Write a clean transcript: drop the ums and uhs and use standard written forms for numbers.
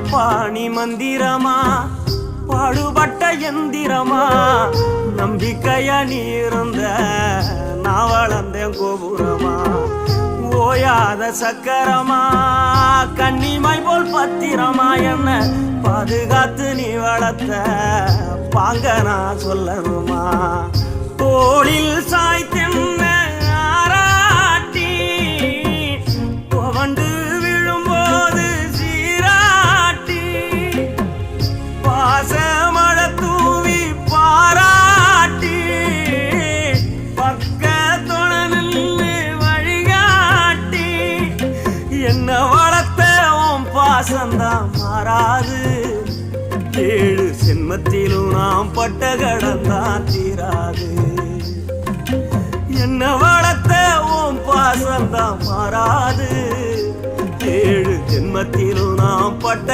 பாணி மந்திரமா பாடுபட்ட எந்திரமா நம்பிக்கையா நீ இருந்த நான் வளர்ந்தேன் கோபுரமா ஓயாத சக்கரமா கண்ணிமாய் போல் பத்திரமா என்ன பாதுகாத்து நீ வளர்த்த பாங்க நான் சொல்லணுமா தோளில் சாய்த்தென்ன ஆராட்டி துவண்டு விழும்போது சீராட்டி பாசமழ தூவி பாராட்டி பக்கத்தோட நின்று வழிகாட்டி என்ன வளர்த்த உன் பாசந்தான் மாறாது ஏழு சென்மத்திலும் நாம் பட்ட கடந்தான் தீராது என்ன வளர்த்த உன் பாசந்தான் மாறாது ஏழு ஜென்மத்திலும் நாம் பட்ட